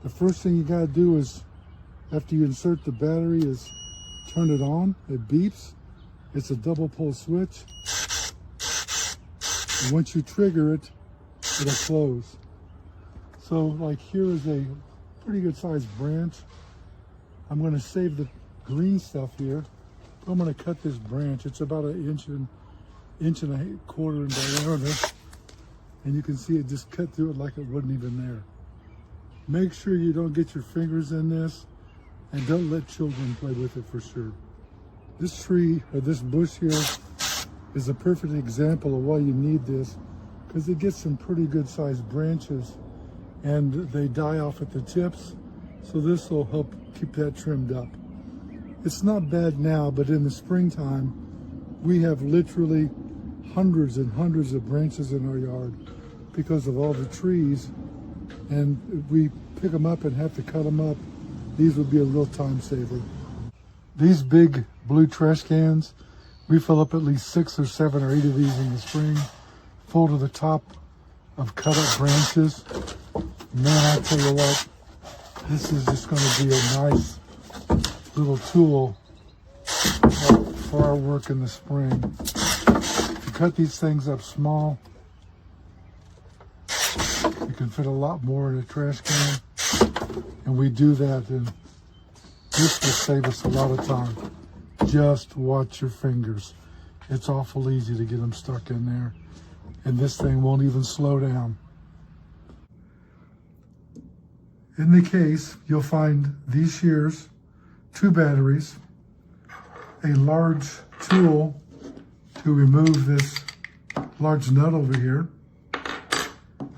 The first thing you gotta do is, after you insert the battery, is turn it on. It beeps. It's a double pull switch. And once you trigger it, it'll close. So like here is a pretty good sized branch. I'm gonna save the green stuff here. I'm gonna cut this branch. It's about an inch and a quarter in diameter. And you can see it just cut through it like it wasn't even there. Make sure you don't get your fingers in this, and don't let children play with it for sure. This tree, or this bush here, is a perfect example of why you need this, because it gets some pretty good sized branches and they die off at the tips. So this will help keep that trimmed up. It's not bad now, but in the springtime, we have literally hundreds and hundreds of branches in our yard because of all the trees. And if we pick them up and have to cut them up, these would be a real time saver. These big blue trash cans, we fill up at least 6 or 7 or 8 of these in the spring, full to the top of cut up branches. Man, I tell you what, this is just going to be a nice little tool for our work in the spring. To cut these things up small, you can fit a lot more in a trash can, and we do that, and this will save us a lot of time. Just watch your fingers. It's awful easy to get them stuck in there, and this thing won't even slow down. In the case, you'll find these shears, 2 batteries, a large tool to remove this large nut over here,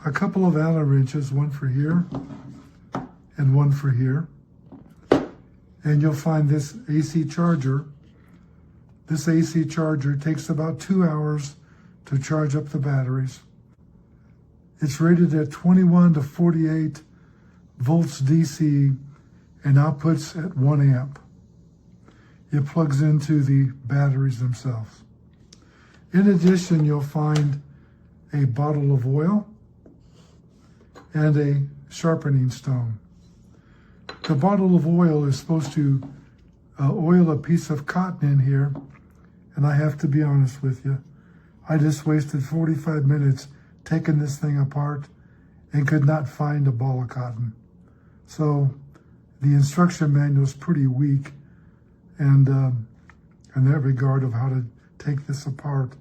a couple of Allen wrenches, one for here and one for here. And you'll find this AC charger. This AC charger takes about 2 hours to charge up the batteries. It's rated at 21 to 48 volts DC and outputs at 1 amp. It plugs into the batteries themselves. In addition, you'll find a bottle of oil and a sharpening stone. The bottle of oil is supposed to oil a piece of cotton in here, and I have to be honest with you, I just wasted 45 minutes taking this thing apart and could not find a ball of cotton. So the instruction manual is pretty weak, and in that regard of how to take this apart.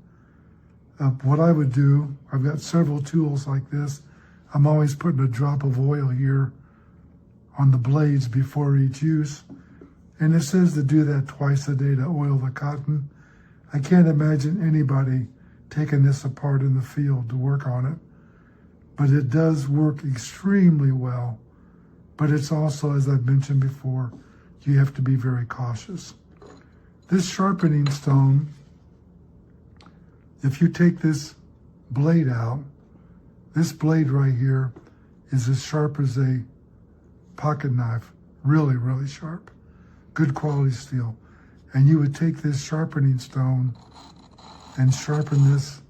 What I would do, I've got several tools like this. I'm always putting a drop of oil here on the blades before each use. And it says to do that twice a day to oil the cotton. I can't imagine anybody taking this apart in the field to work on it. But it does work extremely well. But it's also, as I've mentioned before, you have to be very cautious. This sharpening stone, if you take this blade out, this blade right here is as sharp as a pocket knife, really, really sharp, good quality steel. And you would take this sharpening stone and sharpen this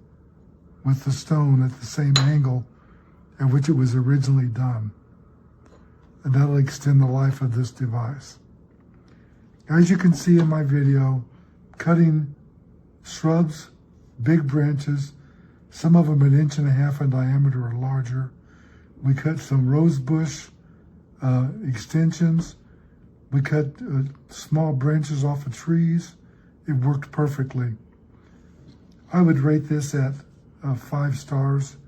with the stone at the same angle at which it was originally done. And that'll extend the life of this device. As you can see in my video, cutting shrubs, big branches, some of them 1.5 inches in diameter or larger. We cut some rose bush extensions. We cut small branches off of trees. It worked perfectly. I would rate this at 5 stars.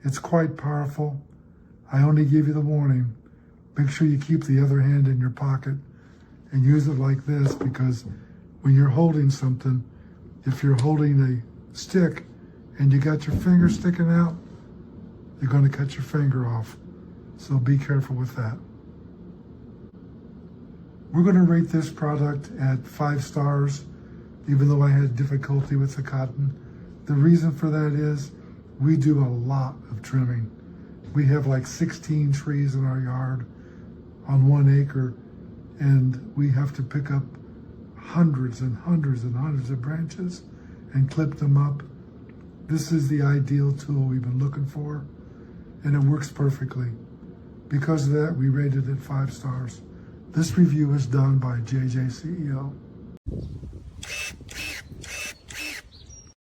It's quite powerful. I only give you the warning. Make sure you keep the other hand in your pocket and use it like this, because when you're holding something, if you're holding a stick and you got your finger sticking out, you're going to cut your finger off. So be careful with that. We're going to rate this product at 5 stars, even though I had difficulty with the cotton. The reason for that is we do a lot of trimming. We have like 16 trees in our yard on 1 acre, and we have to pick up hundreds and hundreds and hundreds of branches and clip them up. This is the ideal tool we've been looking for, and it works perfectly. Because of that, we rated it 5 stars. This review is done by JJ CEO.